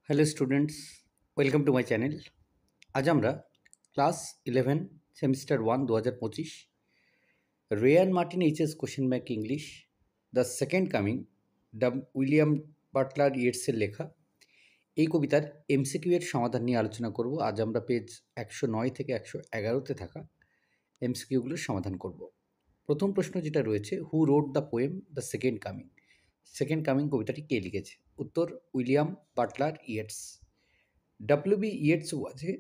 Hello students, welcome to my channel. আজ আমরা class 11 semester 1 2025 Ray and Martin HS question bank English the second coming the William Butler ইয়েটসের লেখা এই কবিতার MCQ এর সমাধান নিয়ে আলোচনা করব। আজ আমরা পেজ 109 থেকে 111তে থাকা এমসিকিউগুলোর সমাধান করব। প্রথম প্রশ্ন যেটা রয়েছে, who wrote the poem the second coming? Second coming কবিতাটি কে লিখেছে? উত্তর, William Butler Yeats. W B. Yeats was a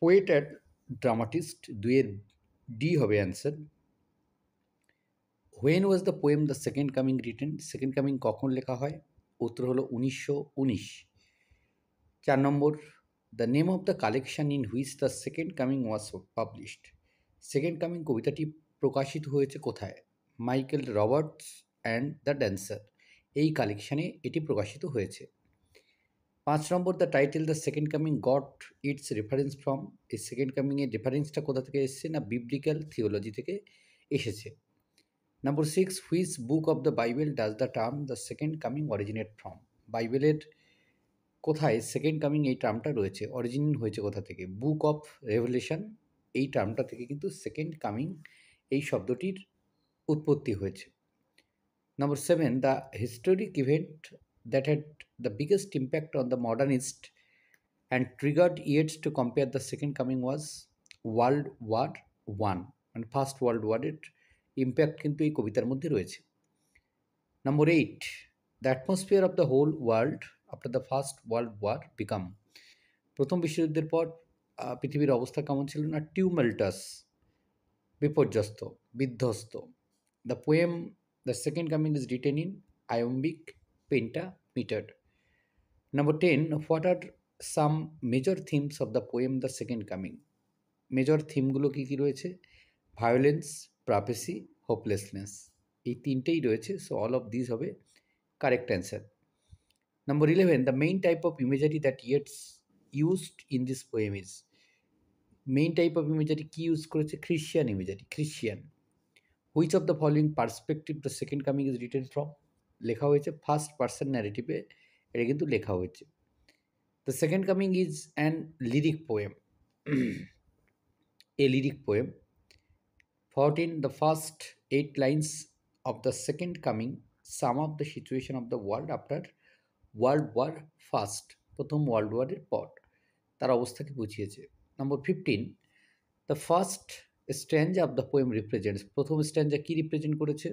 poet and dramatist. দুয়ের ডি হবে answer. When was the poem the second coming written? Second coming কখন লেখা হয়? উত্তর হলো 1919। 4 number, the name of the collection in which the second coming was published? Second coming কবিতাটি প্রকাশিত হয়েছে কোথায়? Michael Robartes and the dancer, এই কালেকশানে এটি প্রকাশিত হয়েছে। 5 number, the title the second coming got its reference from? এই সেকেন্ড কামিংয়ের রেফারেন্সটা কোথা থেকে এসেছে? না বিবলিক্যাল থিওলজি থেকে এসেছে। Number 6, which book of the Bible does the term the second coming originate from? বাইবেলের কোথায় সেকেন্ড কামিং এই টার্মটা রয়েছে, অরিজিন হয়েছে কোথা থেকে? বুক অফ রেভেলেশন, এই টার্মটা থেকে কিন্তু সেকেন্ড কামিং এই শব্দটির উৎপত্তি হয়েছে। Number 7, the historic event that had the biggest impact on the modernist and triggered Yeats to compare the second coming was World War One, মানে ফার্স্ট ওয়ার্ল্ড ওয়ারের ইম্প্যাক্ট কিন্তু এই কবিতার মধ্যে রয়েছে। Number 8, the atmosphere of the whole world after the first world war become? প্রথম বিশ্বযুদ্ধের পর পৃথিবীর অবস্থা কেমন ছিল? না টিউমাল্টাস, বিপর্যস্ত, বিধ্বস্ত। The poem the second coming is written in iambic pentameter. Number 10, what are some major themes of the poem the second coming? Major থিমগুলো কী কী রয়েছে? ভায়োলেন্স, প্রাপেসি, হোপলেসনেস, এই তিনটেই রয়েছে। সো অল অফ দিস হবে correct answer. Number 11, the main type of imagery that Yeats used in this poem is? Main type of imagery কী use করেছে? Christian imagery, Christian. Which of the following perspective the second coming is written from? লেখা হয়েছে first person ন্যারেটিভে, এটা কিন্তু লেখা হয়েছে। The second coming is an lyric poem, A lyric poem. 14, the first 8 lines of the second coming sum up the situation of the world after world war first, প্রথম world ওয়ারের পর তার অবস্থাকে বুঝিয়েছে। Number 15, the first stanza of the poem represents? প্রথম stanza কী represent করেছে?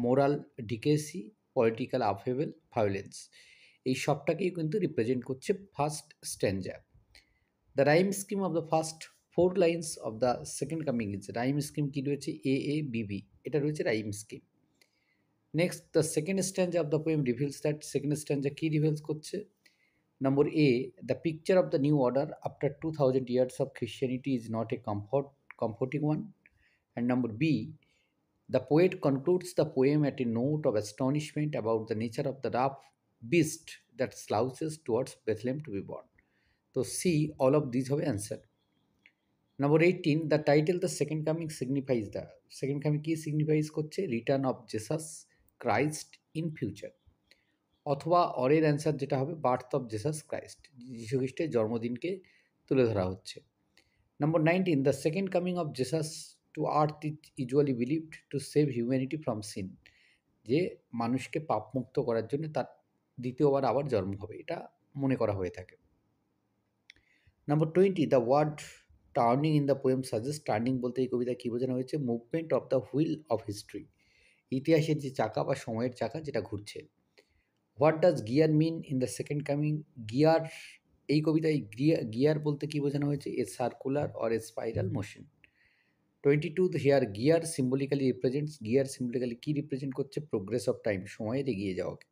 Moral decay, political upheaval, violence, এই সবটাকেই কিন্তু রিপ্রেজেন্ট করছে first stanza. The rhyme scheme of the first 4 lines of the second coming is? Rhyme scheme কী রয়েছে? AABB, এটা রয়েছে rhyme scheme. Next, the second stanza of the poem reveals that? Second stanza কী reveals করছে? Number A, the picture of the new order after 2000 years of Christianity is not a comforting one. And number B, the poet concludes the poem at a note of astonishment about the nature of the rough beast that slouches towards Bethlehem to be born. So C, all of these have answer. Number 18, the title the second coming signifies? The second coming কি signifies করছে? Return of Jesus Christ in future. অথবা অরের answer যেটা হবে birth of Jesus Christ, যীশু খ্রিস্টের জন্মদিনকে তুলে ধরা হচ্ছে। Number 19, the second coming of Jesus to earth is usually believed to save humanity from sin? যে মানুষকে পাপমুক্ত করার জন্য তার দ্বিতীয়বার আবার জন্ম হবে, এটা মনে করা হয়ে থাকে। Number 20, the word turning in the poem suggest? Turning বলতে এই কবিতায় কী বোঝানো হয়েছে? Movement of the wheel of history, ইতিহাসের যে চাকা বা সময়ের চাকা যেটা ঘুরছে। What does gear mean in the second coming? Gear, এই কবিতায় গিয়ার বলতে কী বোঝানো হয়েছে? A circular or a spiral motion. 22, here gear symbolically represents? Gear symbolically কী রিপ্রেজেন্ট করছে? প্রোগ্রেস অফ টাইম, সময়ের এগিয়ে যাওয়াকে।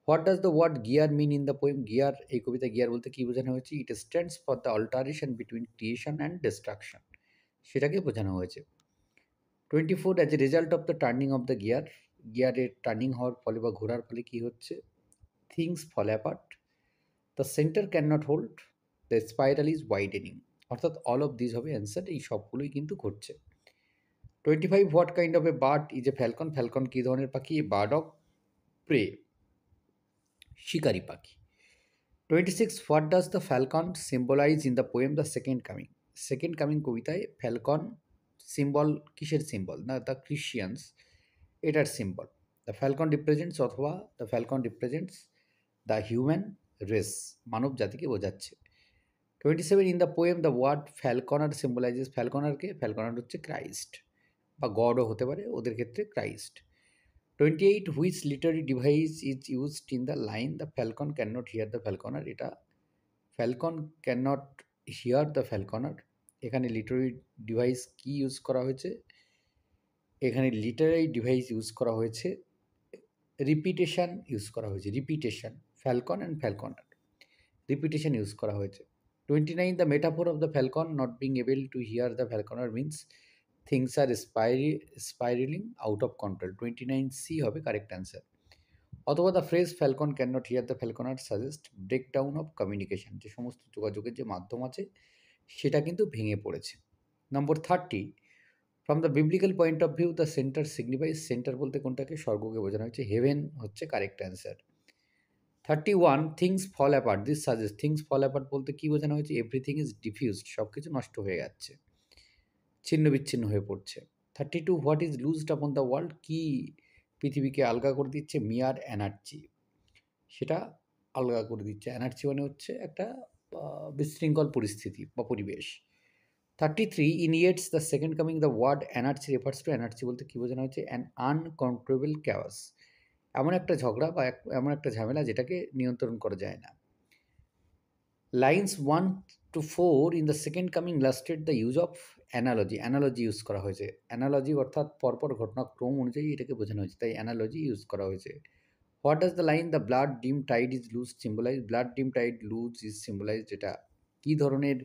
What does the word gyre mean in the poem? Gyre, এই কবিতায় গিয়ার বলতে কী বোঝানো হয়েছে? It stands for the alteration between creation and destruction, সেটাকে বোঝানো হয়েছে। 24, as a result of the turning of the gyre, গিয়ারের টার্নিং হওয়ার ফলে বা ঘোরার ফলে কী হচ্ছে? Things fall apart, the centre can not hold, the spiral is widening. অর্থাৎ অল অফ দিস হবে অ্যান্সার, এই সবগুলোই কিন্তু ঘটছে। 25, what kind of a bird is a falcon? Falcon কী ধরনের পাখি? এ বার্ড অফ প্রে, শিকারি পাখি। 26. What does the falcon symbolize in the poem The Second Coming? Second coming কবিতায় ফ্যালকন সিম্বল কিসের সিম্বল না দ্য ক্রিশ্চিয়ানস এটার symbol the falcon represents অথবা the falcon represents the human race মানব জাতিকে বোঝাচ্ছে 27. In the poem the word falconer symbolizes ফ্যালকনারকে falconer হচ্ছে ক্রাইস্ট বা গডও হতে পারে ওদের ক্ষেত্রে Christ 28. Which literary device is used in the line the falcon can not hear the falconer এটা falcon can not hear the ফ্যালকনার এখানে লিটারি ডিভাইস কি ইউজ করা হয়েছে এখানে লিটারারি ডিভাইস ইউজ করা হয়েছে রিপিটেশন ইউজ করা হয়েছে repetition falcon and falconer repetition use করা হয়েছে 29. The metaphor of the falcon not being able to hear the falconer means things are spiraling out of control 29C হবে correct answer অথবা the phrase falcon can not hear the falconer suggest breakdown of communication যে সমস্ত যোগাযোগের যে মাধ্যম আছে সেটা কিন্তু ভেঙে পড়েছে number 30. From the biblical point of view the centre signifies centre বলতে কোনটাকে স্বর্গকে বোঝানো হয়েছে হেভেন হচ্ছে correct answer 31. Things fall apart this suggest things fall apart বলতে কী বোঝানো হয়েছে এভরিথিং ইজ ডিফিউজড সব কিছু নষ্ট হয়ে যাচ্ছে ছিন্ন বিচ্ছিন্ন হয়ে পড়ছে 32. What is লুজড upon the world কি পৃথিবীকে আলগা করে দিচ্ছে মিয়ার এনার্জি সেটা আলগা করে দিচ্ছে এনার্জি মানে হচ্ছে একটা বিশৃঙ্খল পরিস্থিতি বা পরিবেশ 33. In Yeats the second coming the word energy refers to energy বলতে কী বোঝানো হচ্ছে অ্যান আনকন্ট্রোলেবল ক্যাওয়াস এমন একটা ঝগড়া বা এমন একটা ঝামেলা যেটাকে নিয়ন্ত্রণ করা যায় না lines 1 to 4 in the second coming lasted the use of analogy analogy use করা হয়েছে অ্যানালজি অর্থাৎ পরপর ঘটনাক্রম অনুযায়ী এটাকে বোঝানো হয়েছে তাই অ্যানালজি ইউজ করা হয়েছে what does the line the blood dim tide is loose symbolize blood dim tide loose is symbolize যেটা কী ধরনের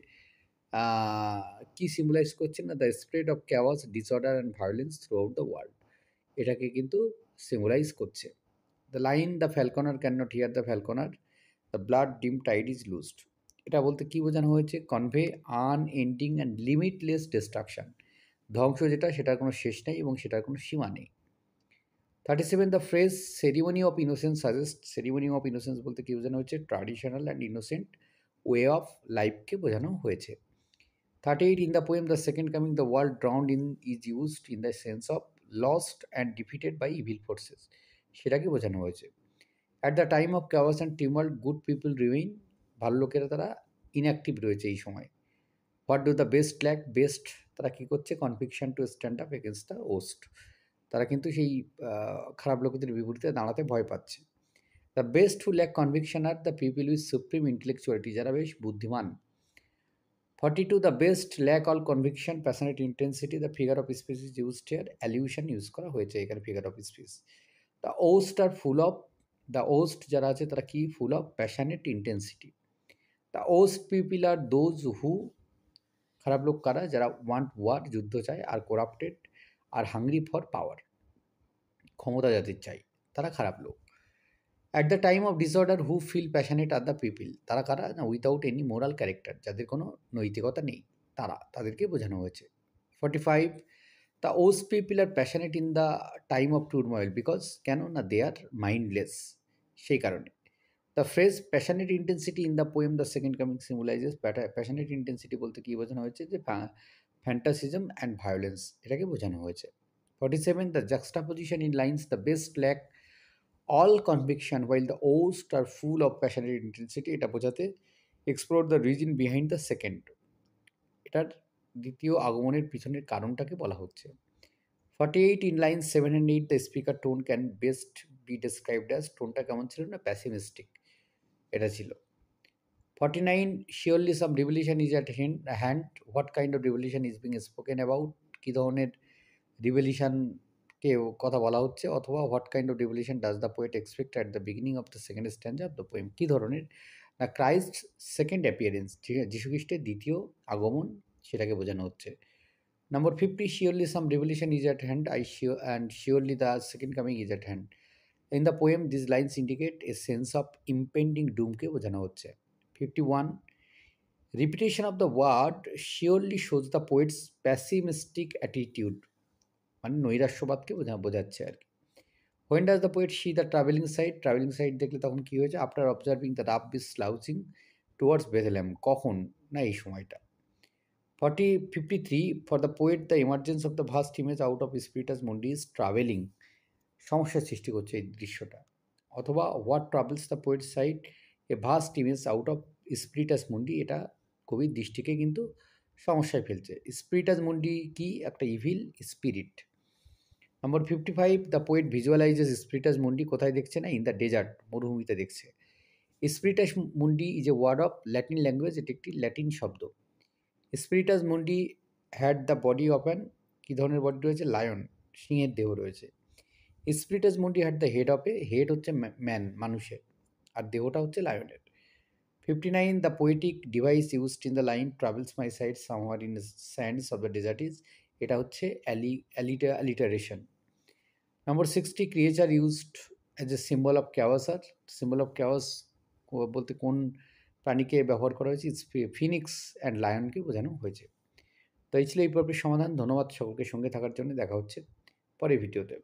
কি সিম্বলাইজ করছে না the spread of chaos disorder and violence throughout the world এটাকে কিন্তু সিম্বলাইজ করছে the line the falconer can not hear the falconer the blood dim tide is loosed এটা বলতে কী বোঝানো হয়েছে convey unending and limitless destruction ধ্বংস যেটা সেটার কোনো শেষ নেই এবং সেটার কোনো সীমা নেই 37. The phrase ceremony of innocence suggest ceremony of innocence বলতে কী বোঝানো হচ্ছে traditional and innocent way of লাইফকে বোঝানো হয়েছে 38. In the poem The Second Coming, the word drowned in is used in the sense of lost and defeated by evil forces. সেটাকে বোঝানো হয়েছে at the time of chaos and tumult good people remain ভালো লোকেরা তারা inactive রয়েছে এই সময় what do the best lack best তারা কী করছে conviction to stand up against the worst তারা কিন্তু সেই খারাপ লোকেদের বিপরীতে দাঁড়াতে ভয় পাচ্ছে the best who lack conviction আর the people with supreme intellectuality যারা বেশ বুদ্ধিমান 42. The best lack all conviction passionate intensity the figure of speech is used here allusion use করা হয়েছে এখানে figure of speech the worst are full of the worst যারা আছে তারা কি full of passionate intensity the worst people are those who খারাপ লোক কারা যারা ওয়ান্ট ওয়ার যুদ্ধ চায় আর করাপ্টেড আর হাংরি ফর পাওয়ার ক্ষমতা যাদের চাই তারা খারাপ লোক at the time of disorder who feel passionate are the people তারা কারা না উইথাউট এনি মোরাল ক্যারেক্টার যাদের কোনো নৈতিকতা নেই তাদেরকে বোঝানো হয়েছে 45. দ্য ওস people are passionate in the time of turmoil because কেন না দে আর মাইন্ডলেস সেই কারণে the phrase passionate intensity in the poem the second coming symbolises passionate intensity বলতে কী বোঝানো হয়েছে যে ফ্যান্টাসিজম অ্যান্ড ভায়োলেন্স এটাকে বোঝানো হয়েছে 47. The juxtaposition in lines the best lack all conviction while the oast are full of passionate intensity এটা বোঝাতে explore the reason behind the second এটার দ্বিতীয় আগমনের পিছনের কারণটাকে বলা হচ্ছে 48. in lines 7 and 8 the speaker tone can best be described as টোনটা কেমন ছিল না প্যাসিমিস্টিক এটা ছিল 49. surely some revelation is at hand what kind of revelation is being spoken about কী ধরনের রিভেলিউশনকে কথা বলা হচ্ছে অথবা what kind of revolution does the poet expect at the beginning of the second stanza of the poem কী ধরনের না Christ second appearance ঠিক আছে যীশুখ্রিস্টের দ্বিতীয় আগমন সেটাকে বোঝানো হচ্ছে number 50. Surely some revolution is at hand surely the second coming is at hand in the poem this lines indicate a sense of impending ডুমকে বোঝানো হচ্ছে 51. Repetition of the word surely shows the poet's pessimistic attitude মানে নৈরাশ্যবাদকে বোঝাচ্ছে আর কি when does the poet see the travelling sight দেখলে তখন কী হয়েছে? আফটার অবজার্ভিং দ্য রাব বিস স্লাউচিং টুয়ার্ডস বেথেলেম, কখন? না এই সময়টা। 53 for the poet the emergence of the vast image out of Spiritus Mundi is troubling, সমস্যার সৃষ্টি করছে এই দৃশ্যটা। অথবা what troubles the poet sight a vast image out of Spiritus Mundi, এটা কবির দৃষ্টিকে কিন্তু সমস্যায় ফেলছে। স্পিরিটাস মুন্ডি কি? একটা evil spirit. Number 55 the poet visualises Spiritus Mundi কোথায় দেখছে? না ইন দ্য ডেজার্ট, মরুভূমিতে দেখছে। Spiritus Mundi is a word of Latin language, এটি একটি ল্যাটিন শব্দ। Spiritus Mundi had the body of an, কী ধরনের বডি রয়েছে? লায়ন, সিংহের দেহ রয়েছে। Spiritus Mundi had the head of a, head হচ্ছে ম্যান, মানুষের, আর দেহটা হচ্ছে লায়নের। 59 the poetic device used in the line travels my sight somewhere in sands of the desert is, এটা হচ্ছে alliteration. Number 60 creature used as a symbol of chaos, আর symbol of chaos বলতে কোন প্রাণীকে ব্যবহার করা হয়েছে? ফিনিক্স অ্যান্ড লায়নকে বোঝানো হয়েছে। তো এই ছিল এই পর্বের সমাধান। ধন্যবাদ সকলকে সঙ্গে থাকার জন্য। দেখা হচ্ছে পরের ভিডিওতে।